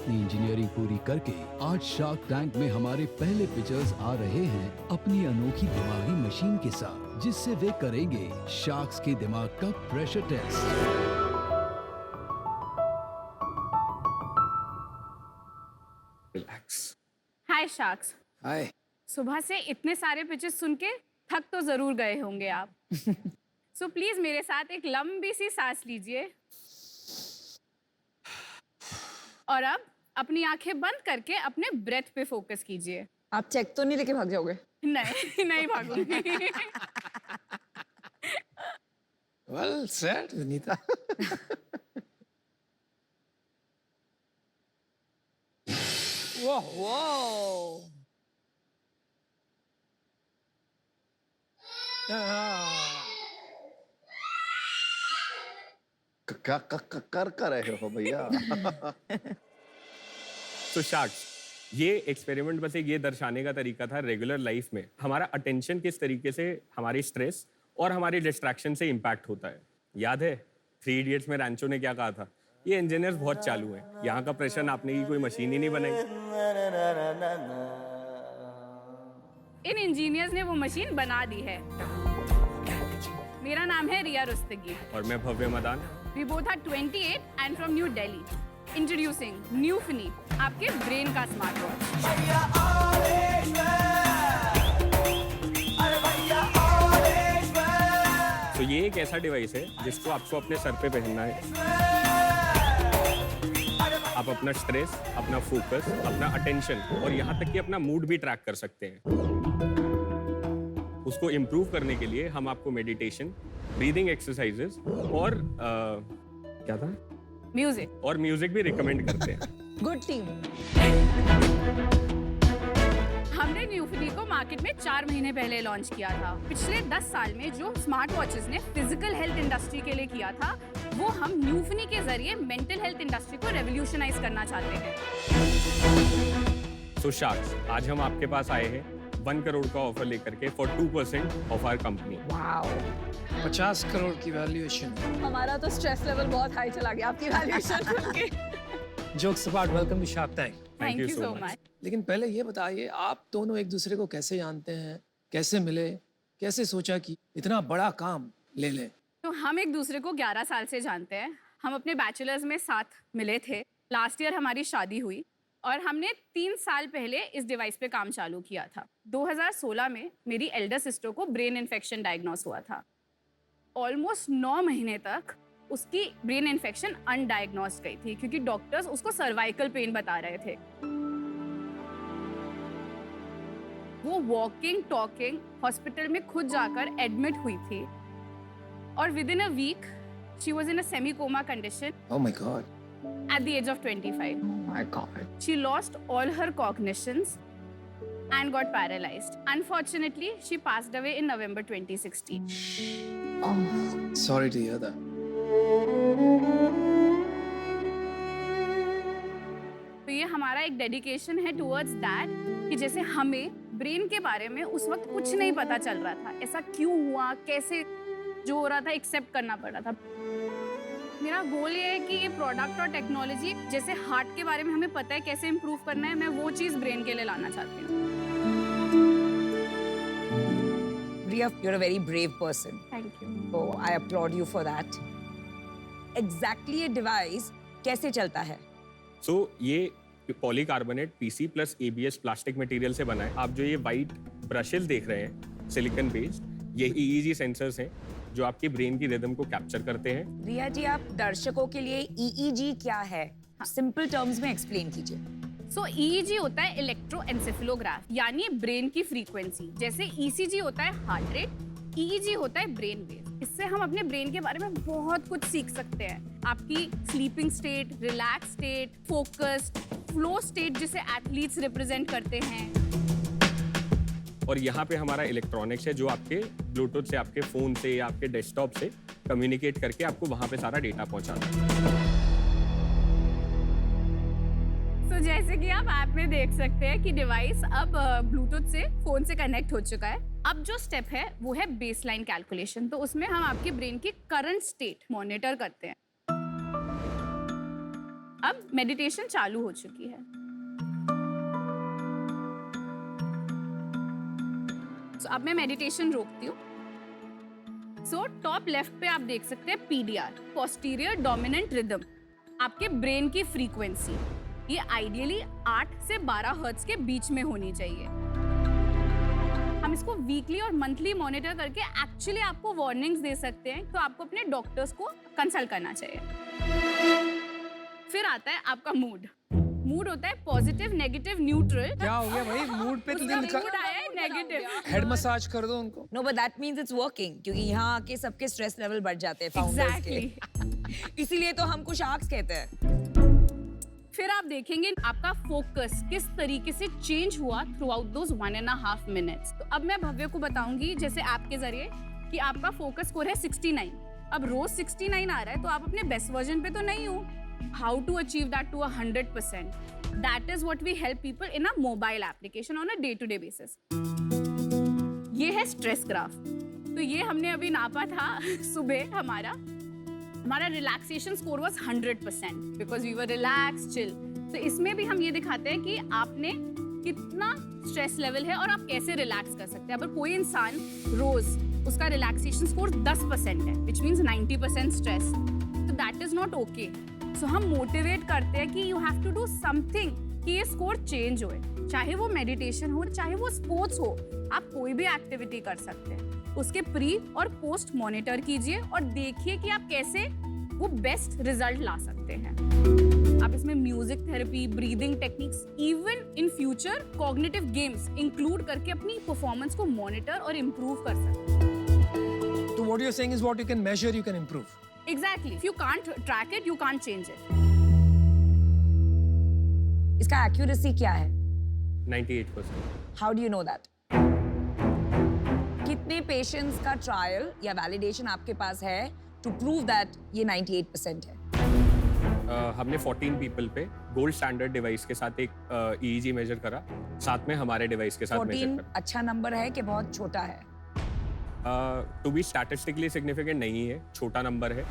अपनी इंजीनियरिंग पूरी करके आज शार्क टैंक में हमारे पहले पिचर्स आ रहे हैं अपनी अनोखी दिमागी मशीन के साथ, जिससे वे करेंगे शार्क्स के दिमाग का प्रेशर टेस्ट। रिलैक्स। हाय शार्क्स। हाय। सुबह से इतने सारे पिचेस सुन के थक तो जरूर गए होंगे आप। सो प्लीज मेरे साथ एक लंबी सी सांस लीजिए और अब अपनी आंखें बंद करके अपने ब्रेथ पे फोकस कीजिए। आप चेक तो नहीं लेके भाग जाओगे? नहीं नहीं भागूंगी। Well said Vinita. Whoa. कर रहे हो भैया। तो शार्क्स, ये एक्सपेरिमेंट बस एक ये दर्शाने का तरीका था रेगुलर लाइफ में हमारा अटेंशन किस तरीके से हमारी स्ट्रेस और हमारी डिस्ट्रैक्शन से इम्पैक्ट होता है। याद है 3 इडियट्स में रैंचो ने क्या कहा था? ये इंजीनियर्स बहुत चालू हैं, यहाँ का प्रश्न नापने की कोई मशीन ही नहीं बनाई। इन इंजीनियर्स ने वो मशीन बना दी है। मेरा नाम है रिया रुस्तगी और मैं भव्य Madan. We both are 28 and from New Delhi. Introducing Newfini, आपके ब्रेन का स्मार्ट वॉच। तो ये एक ऐसा डिवाइस है जिसको आपको अपने सर पे पहनना है। आप अपना स्ट्रेस, अपना फोकस, अपना अटेंशन और यहाँ तक कि अपना मूड भी ट्रैक कर सकते हैं। उसको इम्प्रूव करने के लिए हम आपको मेडिटेशन, ब्रीदिंग एक्सरसाइजेस और क्या था? म्यूजिक। और म्यूजिक भी रिकमेंड करते हैं। Good team. हमने न्यूफिनी को मार्केट में 4 महीने पहले लॉन्च किया था। पिछले 10 साल में जो स्मार्ट वॉचेस ने फिजिकल हेल्थ इंडस्ट्री के लिए किया था, वो हम न्यूफिनी के जरिए मेंटल हेल्थ इंडस्ट्री को रेवोल्यूशनाइज करना चाहते हैं। सो शार्क्स, आज हम आपके पास आए हैं 1 करोड़ का ऑफर लेकर के for 2% off our company. Wow, 50 crore की वैल्यूएशन। हमारा तो स्ट्रेस लेवल बहुत हाई चला गया आपकी वैल्यूएशन सुन के। Jokes apart, welcome to Shark Tank. Thank you so much. लेकिन पहले ये बताइए, आप दोनों एक दूसरे को कैसे जानते हैं, कैसे मिले, कैसे सोचा कि इतना बड़ा काम ले लें? तो हम एक दूसरे को 11 साल से जानते हैं। हम अपने बैचलर्स में साथ मिले थे। लास्ट ईयर हमारी शादी हुई और हमने 3 साल पहले इस डिवाइस पे काम चालू किया था। 2016 में मेरी एल्डर सिस्टर को ब्रेन इन्फेक्शन डायग्नोस हुआ था। ऑलमोस्ट 9 महीने तक उसकी ब्रेन इन्फेक्शन अनडायग्नोस्ड गई थी क्योंकि डॉक्टर्स उसको सर्वाइकल पेन बता रहे थे। वो वॉकिंग टॉकिंग हॉस्पिटल में खुद जाकर एडमिट हुई थी और within a week she was in a semi coma condition oh my God. at the age of 25. Oh my God. She lost all her cognitions and got paralyzed. Unfortunately, she passed away in November 2016. Oh. Sorry to hear that. तो ये हमारा एक dedication है towards that कि जैसे हमें brain के बारे में उस वक्त कुछ नहीं पता चल रहा था, ऐसा क्यों हुआ, कैसे जो हो रहा था एक्सेप्ट करना पड़ रहा था। मेरा गोल ये है कि ये प्रोडक्ट और टेक्नोलॉजी जैसे हार्ट के बारे में हमें पता है कैसे इम्प्रूव करना है, मैं वो चीज़ ब्रेन के लिए लाना चाहती हूँ। Riya, you're a very brave person. Thank you. So I applaud you for that. Exactly ये डिवाइस कैसे चलता है? सो ये polycarbonate PC plus ABS plastic material से बना है। आप जो ये वाइट ब्रशेस देख रहे हैं सिलिकॉन बेस्ड, ये ईईजी सेंसर्स हैं जो आपकी ब्रेन की रिदम को कैप्चर करते हैं। रिया जी, आप दर्शकों के लिए EEG क्या है सिंपल टर्म्स में एक्सप्लेन कीजिए। सो EEG होता है इलेक्ट्रोएन्सेफेलोग्राफ, यानी ब्रेन की फ्रीक्वेंसी। जैसे ECG होता है हार्ट रेट, EEG होता है ब्रेन वेव। इससे हम अपने ब्रेन के बारे में बहुत कुछ सीख सकते हैं। आपकी sleeping state, relax state, focus, flow state जिसे एथलीट्स रिप्रेजेंट करते हैं। और यहाँ पे हमारा इलेक्ट्रॉनिक्स है जो आपके ब्लूटूथ से, आपके फोन से या आपके डेस्कटॉप से कम्युनिकेट करके आपको वहाँ पे सारा डेटा पहुँचाता है। तो जैसे कि आप ऐप में देख सकते हैं कि डिवाइस अब ब्लूटूथ से फोन से कनेक्ट हो चुका है। अब जो स्टेप है वो है बेसलाइन कैलकुलेशन। तो उसमें हम आपके ब्रेन की करंट स्टेट मॉनिटर करते हैं। अब मेडिटेशन चालू हो चुकी है। So, अब मैं मेडिटेशन रोकती हूँ। सो टॉप लेफ्ट पे आप देख सकते हैं PDR, पोस्टीरियर डोमिनेंट रिदम, आपके ब्रेन की फ्रीक्वेंसी। ये आइडियली 8 से 12 हर्ट्ज के बीच में होनी चाहिए। हम इसको वीकली और मंथली मॉनिटर करके एक्चुअली आपको वार्निंग्स दे सकते हैं, तो आपको अपने डॉक्टर्स को कंसल्ट करना चाहिए। फिर आता है आपका मूड। मूड होता है पॉजिटिव, नेगेटिव, न्यूट्रल। क्या हो गया भाई, मूड पे उसका मूड आया है नेगेटिव। हेड मसाज कर दो उनको। No, but that means it's working, क्योंकि यहाँ आके सबके स्ट्रेस लेवल बढ़ जाते हैं founders के। इसीलिए तो हमको शार्क्स कहते हैं। फिर आप देखेंगे आपका फोकस किस तरीके से चेंज हुआ थ्रू आउट दोज 1.5 मिनट्स। तो अब मैं भव्य को बताऊंगी जैसे ऐप के जरिए कि आपका फोकस स्कोर है 69। अब रोज 69 आ रहा है तो आप अपने बेस्ट वर्जन पे तो नहीं हो। How to achieve that to 100%? That is what we help people in a mobile application on a day-to-day basis. ये है स्ट्रेस ग्राफ। तो ये हमने अभी नापा था सुबह। हमारा relaxation score was 100% because we were relax chill. तो इसमें भी हम ये दिखाते हैं कि आपने कितना स्ट्रेस लेवल है और आप कैसे रिलैक्स कर सकते हैं। अगर कोई इंसान रोज उसका रिलैक्सेशन स्कोर 10% है, विच मीन्स 90% स्ट्रेस, तो that is not okay. So हम मोटिवेट करते हैं कि you have to do something कि ये स्कोर चेंज होए, चाहे वो मेडिटेशन हो, चाहे वो स्पोर्ट्स हो, आप कोई भी एक्टिविटी कर सकते हैं। उसके प्री और पोस्ट मॉनिटर कीजिए और देखिए कि आप कैसे वो बेस्ट रिजल्ट ला सकते हैं। आप इसमें music therapy, breathing techniques, even in future cognitive games include करके अपनी परफॉर्मेंस को मॉनिटर और इम्प्रूव कर सकते हैं। तो what you're saying is what you can measure, you can improve. Exactly. If you can't track it, you can't change it. इसका accuracy क्या है? 98%। How do you know that? कितने पेशेंट्स का ट्रायल या वैलिडेशन आपके पास है टू प्रूव दैट ये 98% है? हमने 14 पीपल पे गोल्ड स्टैंडर्ड डिवाइस के साथ एक EEG मेजर करा, साथ में हमारे डिवाइस के साथ मेजर 14 करा। अच्छा नंबर है कि बहुत छोटा है? टू बी स्टैटिस्टिकली सिग्निफिकेंट नहीं है, छोटा नंबर है।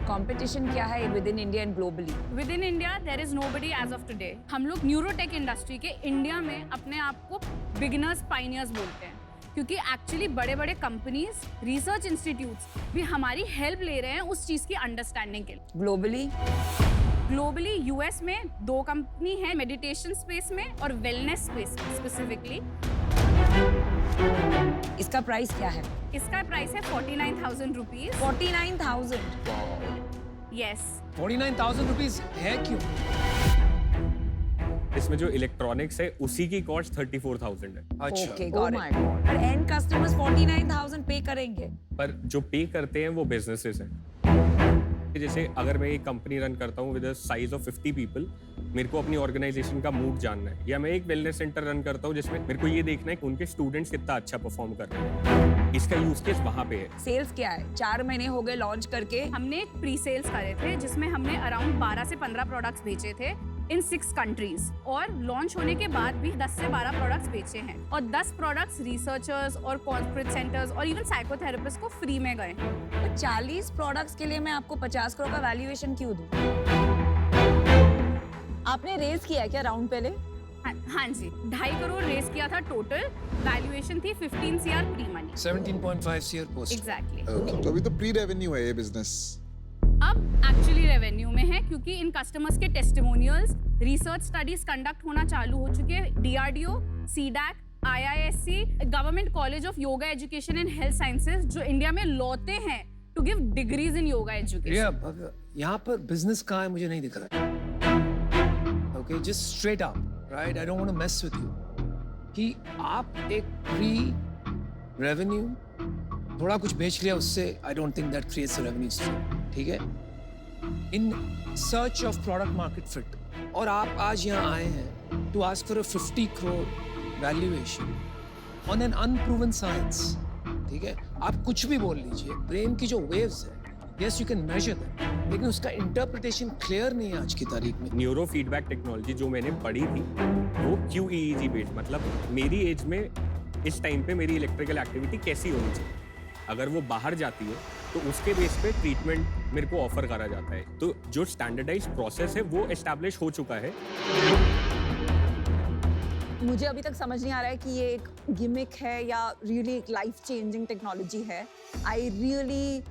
कंपटीशन क्या है within India and globally? Within India there is nobody as of today. हम लोग न्यूरोटेक इंडस्ट्री के इंडिया में अपने आप को बिगिनर्स, पाइनियर्स बोलते हैं, क्योंकि एक्चुअली बड़े बड़े कंपनीज, रिसर्च इंस्टीट्यूट्स भी हमारी हेल्प ले रहे हैं उस चीज की अंडरस्टैंडिंग के लिए। ग्लोबली यूएस में 2 कंपनी है मेडिटेशन स्पेस में और वेलनेस स्पेस में स्पेसिफिकली। इसका प्राइस क्या है? इसका प्राइस है 49,000 रुपीज। 49,000? यस। 49,000 रुपीज है क्यों? इसमें जो इलेक्ट्रॉनिक्स है उसी की कॉस्ट 34,000 है। अच्छा। Okay, got it. पर एंड कस्टमर्स 49,000 पे करेंगे? पर जो पे करते हैं वो बिजनेसेस हैं। जैसे अगर मैं एक कंपनी रन करता हूँ with a size of 50 people, मेरे को अपनी ऑर्गेनाइजेशन का मूड जानना है, या मैं एक वेलनेस सेंटर रन करता हूँ जिसमें मेरे को ये देखना है कि उनके स्टूडेंट्स कितना अच्छा परफॉर्म कर रहे हैं, इसका यूज केस वहाँ पे है। सेल्स क्या है? 4 महीने हो गए लॉन्च करके। हमने एक प्री सेल्स करे थे जिसमें हमने अराउंड 12 से 15 प्रोडक्ट्स बेचे थे इन 6 कंट्रीज, और लॉन्च होने के बाद भी 10 से 12 प्रोडक्ट्स बेचे हैं, और 10 प्रोडक्ट्स रिसर्चर्स और कॉर्पोरेट सेंटर्स और इवन साइकोथेरेपिस्ट को फ्री में गए। 40 प्रोडक्ट्स के लिए मैं आपको 50 करोड़ का वैल्यूएशन क्यों दूं? आपने रेज किया क्या राउंड पहले? हाँ जी, 2.5 करोड़ रेस किया था टोटल, वैल्यूएशन थी 15 CR pre money. 17.5 CR post. Exactly. तो अभी तो प्री रेवेन्यू है ये बिजनेस। अब एक्चुअली रेवेन्यू में है, क्योंकि इन कस्टमर्स के टेस्टिमोनियल्स, रिसर्च स्टडीज कंडक्ट होना चालू हो चुके हैं। DRDO, CDAC, IISc, government college of yoga education and health sciences, जो इंडिया में लौते हैं to give degrees in yoga education. यहाँ पर बिजनेस कहाँ है मुझे नहीं दिख रहा है। Okay, just straight up, right, I don't want to mess with you, कि आप एक प्री रेवेन्यू थोड़ा कुछ बेच लिया उससे, I don't think that creates a revenue stream. ठीक है, in search of product market fit, और आप आज यहाँ आए हैं to ask for a 50 crore valuation on an unproven science. ठीक है, आप कुछ भी बोल लीजिए, ब्रेन की जो वेव्स है, yes you can measure that, लेकिन उसका इंटरप्रिटेशन क्लियर नहीं है आज की तारीख में। न्यूरो फीडबैक टेक्नोलॉजी जो मैंने पढ़ी थी वो QEEG बेस्ड, मतलब मेरी एज में इस टाइम पे मेरी इलेक्ट्रिकल एक्टिविटी कैसी होनी चाहिए, अगर वो बाहर जाती है तो तो उसके बेस पे ट्रीटमेंट मेरे को ऑफर करा जाता है। तो जो स्टैंडर्डाइज प्रोसेस है वो एस्टैब्लिश हो चुका है। मुझे अभी तक समझ नहीं आ रहा है कि ये एक गिमिक है या रियली एक लाइफ चेंजिंग टेक्नोलॉजी है। I really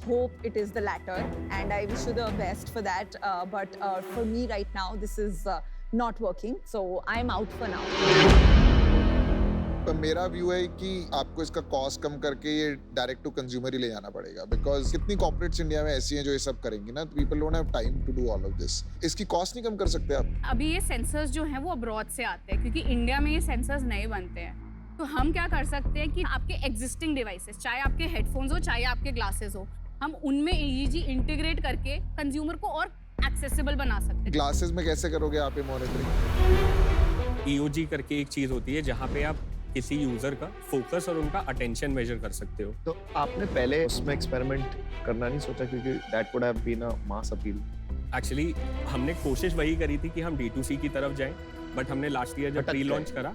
hope it is the latter and I wish you the best for that, but for me right now this is not working, so I'm out for now. तो मेरा view है कि आपको इसका cost कम करके ये direct to consumer ही ले जाना पड़ेगा, बिकॉज कितनी कॉर्पोरेट्स इंडिया में ऐसी हैं जो ये सब करेंगी ना, people don't have time to do all of this. इसकी कॉस्ट नहीं कम कर सकते आप? अभी ये सेंसर्स जो हैं वो अब्रॉड से आते हैं क्योंकि इंडिया में ये सेंसर्स नहीं बनते हैं। तो हम क्या कर सकते हैं कि आपके एग्जिस्टिंग डिवाइसेस, चाहे आपके हेडफोन्स हो चाहे आपके ग्लासेस हो, हम उनमें EEG इंटीग्रेट करके कंज्यूमर को और एक्सेसिबल बना सकते हैं। ग्लासेस में कैसे करोगे आप ये मॉनिटरिंग? EOG करके एक चीज होती है जहाँ पे आप किसी यूजर का फोकस और उनका अटेंशन मेजर कर सकते हो। तो आपने पहले उसमें एक्सपेरिमेंट करना नहीं सोचा, क्योंकि that would have been a mass appeal? Actually हमने कोशिश वही करी थी कि हम D2C की तरफ जाएं, बट हमने लास्ट ईयर जब भटक प्री गए। लॉन्च करा,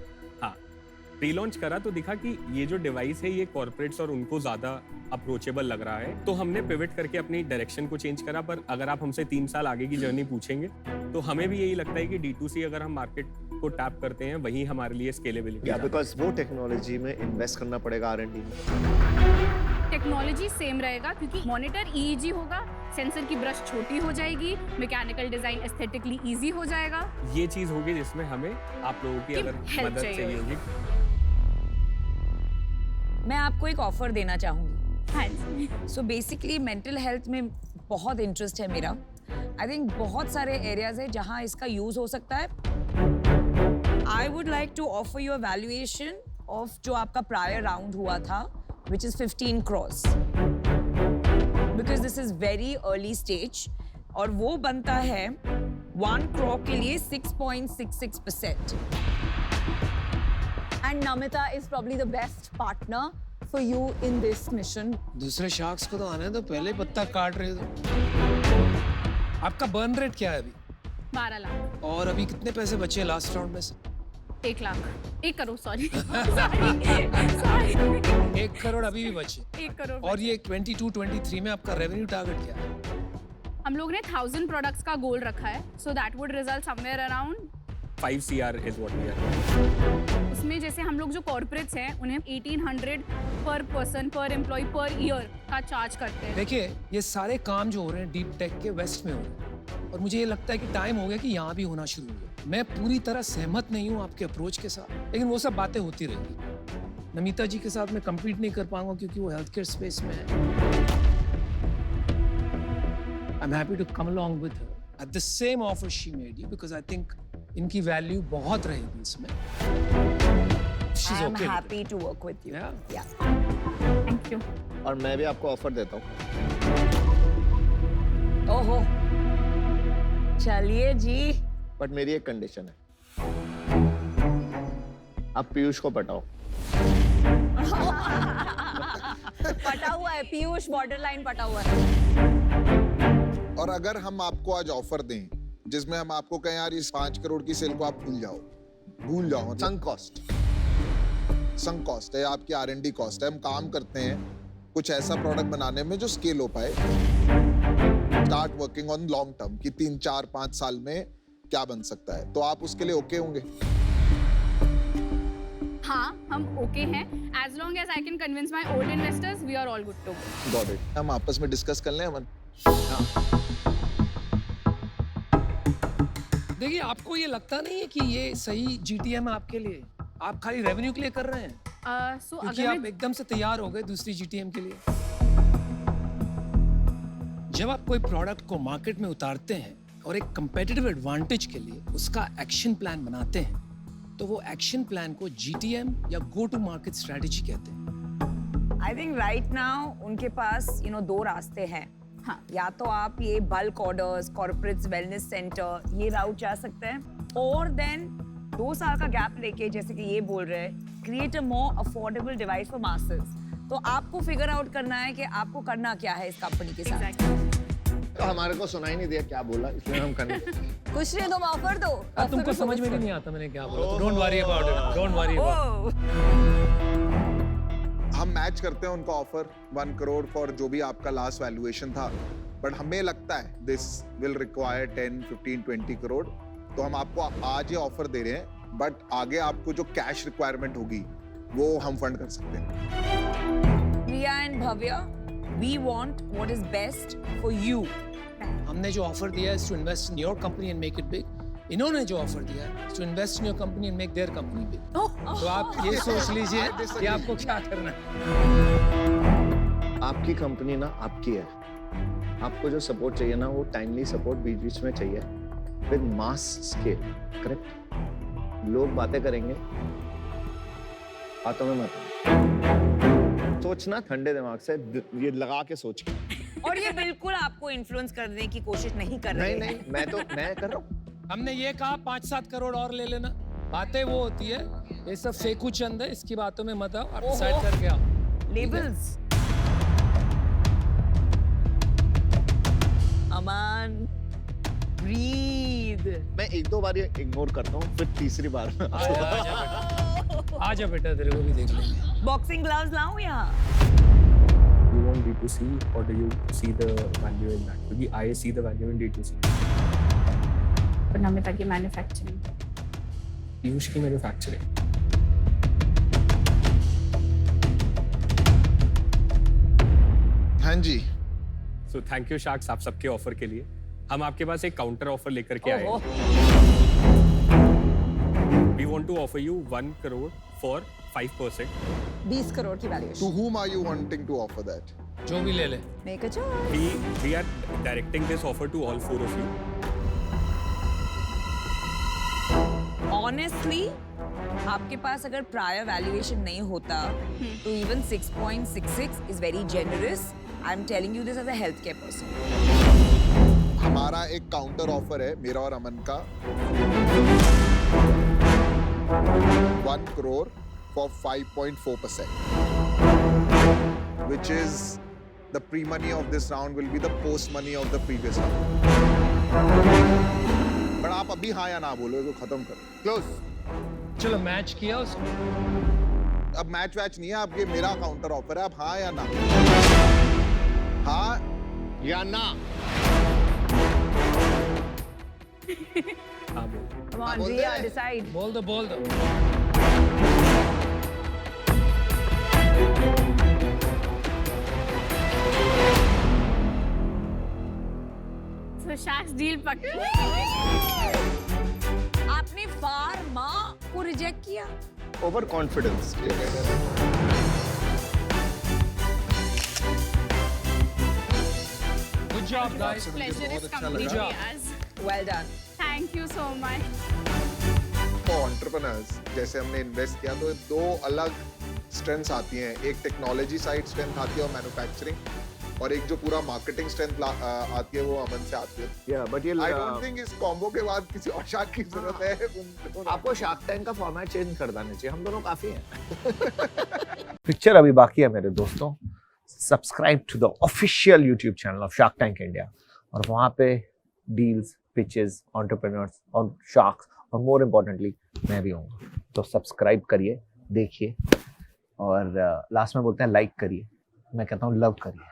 प्री लॉन्च करा तो दिखा कि ये जो डिवाइस है ये कॉर्पोरेट्स और उनको ज्यादा अप्रोचेबल लग रहा है। तो हमने पिवट करके अपनी डायरेक्शन को चेंज करा। पर अगर आप हमसे 3 साल आगे की जर्नी पूछेंगे तो हमें भी यही लगता है कि D2C अगर हम मार्केट को टैप करते हैं वही हमारे लिए स्केलेबिलिटी या है। बिकॉज वो टेक्नोलॉजी में इन्वेस्ट करना पड़ेगा R&D में। टेक्नोलॉजी सेम रहेगा क्योंकि मॉनिटर EEG होगा, सेंसर की ब्रश छोटी हो जाएगी, मैकेनिकल डिजाइन एस्थेटिकली इजी हो जाएगा। ये चीज होगी जिसमें हमें आप लोगों की कि अगर help मदद चाहिए चाहिए होगी। होगी। मैं आपको एक ऑफर देना चाहूंगी। हाँ जी। सो बेसिकली मेंटल हेल्थ में बहुत इंटरेस्ट है मेरा। आई थिंक बहुत सारे एरियाज है जहां इसका यूज हो सकता है। I would like to offer you valuation of जो आपका प्रायर राउंड हुआ था, which is 15 crores, because this is very early stage और वो बनता है 1 crore के लिए 6.66%। And Namita is probably the best partner for you in this mission. दूसरे शार्क्स को तो आने दो, पहले पत्ता काट रहे हो। आपका बर्न रेट क्या है अभी? 12 लाख। और अभी कितने पैसे बचे लास्ट राउंड में से? 1 लाख, 1 करोड़, सॉरी। 1 करोड़ अभी भी बचे। 1 करोड़। और ये 22-23 में आपका रेवेन्यू टारगेट क्या है? हम लोग ने 1000 प्रोडक्ट्स का गोल रखा है, so that would result somewhere around 5 CR is what we are. उसमें जैसे हम लोग जो कॉर्पोरेट्स हैं उन्हें 1800 पर पर्सन, पर एम्प्लॉय, पर ईयर का चार्ज करते हैं। देखिए, ये सारे काम जो हो रहे हैं डीप टेक के वेस्ट में हो रहे हैं और मुझे ये लगता है कि टाइम हो गया कि यहाँ भी होना शुरू हो गया। मैं पूरी तरह सहमत नहीं हूँ आपके अप्रोच के साथ, लेकिन वो सब बातें होती रहेंगी। नमिता जी के साथ मैं कम्पीट नहीं कर पाऊंगा क्योंकि वो हेल्थ केयर स्पेस में है। I am happy to come along with her at the same offer she made you, because I think इनकी वैल्यू बहुत रहेगी इसमें। She's I am okay with happy to work with you. Yeah. या thank you. और मैं भी आपको offer देता हूँ। ओहो, चलिए जी। बट मेरी एक कंडीशन है, आप पीयूष को पटाओ। पटा हुआ है पीयूष, बॉर्डर लाइन पटा हुआ है। और अगर हम आपको आज ऑफर दें जिसमें हम आपको कहें यार इस 5 करोड़ की सेल को आप भूल जाओ मतलब संक कॉस्ट है, आपकी R&D कॉस्ट है, हम काम करते हैं कुछ ऐसा प्रोडक्ट बनाने में जो स्केल हो पाए, start working on long term कि 3, 4, 5 साल में क्या बन सकता है, तो आप उसके लिए ओके होंगे? हाँ, हम ओके हैं, as long as I can convince my old investors, we are all good to go. Got it. हम आपस में डिस्कस कर लें अमन। देखिए, आपको ये लगता नहीं है कि ये सही GTM है आपके लिए? आप खाली रेवेन्यू के लिए कर रहे हैं So क्योंकि अगर आप मैं एकदम से तैयार हो गए दूसरी GTM के लिए। जब आप कोई प्रोडक्ट को मार्केट में उतारते हैं और एक कंपेटिटिव एडवांटेज के लिए उसका एक्शन प्लान बनाते हैं, तो वो एक्शन प्लान को GTM या गो टू मार्केट स्ट्रेटेजी कहते हैं। आई थिंक राइट नाउ उनके पास 2 रास्ते हैं। हाँ, या तो आप ये bulk orders, corporates, wellness centre, ये राउट जा सकते हैं, और देन 2 साल का गैप लेके, जैसे कि ये बोल रहे हैं, create a more affordable device for masses. तो आपको फिगर आउट करना है कि आपको करना क्या है इस कंपनी के साथ। exactly. तो हमारे को सुनाई नहीं दिया क्या बोला, इसलिए हम करने। कुछ नहीं, तुम ऑफर दो। तुमको समझ में भी नहीं आता मैंने क्या बोला, don't worry about it, don't worry about. हम मैच करते हैं उनका ऑफर 1 करोड़ फॉर जो भी आपका लास्ट वैल्यूएशन था, बट हमें लगता है दिस विल रिक्वायर 10, 15, 20 करोड़, तो हम आपको आज ये ऑफर दे रहे हैं, बट आगे आपको जो कैश रिक्वायरमेंट होगी वो हम फंड कर सकते हैं। Priya and Bhavya, we want what is best for you. हमने जो ऑफर दिया है to invest in your company and make it big, इन्होंने जो ऑफर दिया है to invest in your company and make their company big. तो आप ये सोच लीजिए कि आपको क्या करना है। आपकी कंपनी ना आपकी है, आपको जो सपोर्ट चाहिए ना वो टाइमली सपोर्ट बीच बीच में चाहिए विद मास स्केल, करेक्ट? लोग बातें करेंगे, बातों में मत सोचना, ठंडे दिमाग से ये लगा के सोच के। और ये बिल्कुल आपको इन्फ्लुएंस करने की कोशिश नहीं कर रहे नहीं हैं। मैं कर रहा हूँ। हमने ये कहा 5-7 करोड़ और ले लेना, बातें वो होती है, ये सब फेकू चंद है, इसकी बातों में मत आओ, आप डिसाइड करके आओ। Labels. Aman, breathe. मैं 1-2 बार ये इग्नोर करता हूँ, फिर तीसरी बार आजा बेटा तेरे को भी देख लेंगे। Boxing gloves लाऊं यहाँ? You want D2C or do you see the value in that? Because I see the value in D2C. पर नमिता की मैन्युफैक्चरिंग, पीयूष की मैन्युफैक्चरिंग। हाँ जी, So thank you Sharks आप सबके ऑफर के लिए। हम आपके पास एक काउंटर ऑफर लेकर के आए हैं। We want to offer you 1 crore for 5%. 20 crore की to valuation. whom are you wanting to offer that? जो भी ले ले। Make a choice. We are directing this offer to all 4 of you. Honestly, आपके पास अगर प्रायर वैल्यूएशन नहीं होता तो even 6.66 is very generous. I'm telling you this as a healthcare person. हमारा एक काउंटर ऑफर है मेरा और अमन का 1 crore for 5.4%, which is the pre-money of this round will be the post-money of the previous round. पर आप अभी हाँ या ना बोलो, इसको खत्म करो, क्लोज। चलो मैच किया उसको। अब मैच वैच नहीं है, आप ये मेरा काउंटर ऑफर है, आप हाँ या ना, हाँ या ना। हाँ बोल। Come on, बोल Riya, दे। decide. बोल दो बोल दो। So Sharks डील पक्की। आपने फार्मा को रिजेक्ट किया? Over confidence. Good job guys। Pleasure is complete लगा। yours। Well done. Thank you so much। For entrepreneurs जैसे हमने इन्वेस्ट किया तो 2 अलग स्ट्रेंथ्स आती हैं, एक टेक्नोलॉजी साइड स्ट्रेंथ आती है और मैन्युफैक्चरिंग, और एक जो पूरा मार्केटिंग स्ट्रेंथ आती है वो अमन से आती है। या बट ये आई डोंट थिंक इस कॉम्बो के बाद किसी और शार्क की जरूरत है। आपको शार्क टैंक का फॉर्मेट चेंज कर देना चाहिए, हम दोनों काफी हैं। पिक्चर अभी बाकी है मेरे दोस्तों। Subscribe to the official YouTube channel of Shark Tank India, और वहाँ पे डील्स, पिचेस, एंटरप्रेन्योर्स और शार्क्स, और मोर इम्पोर्टेंटली मैं भी हूँ। तो सब्सक्राइब करिए, देखिए, और लास्ट में बोलते हैं लाइक करिए, मैं कहता हूँ लव करिए।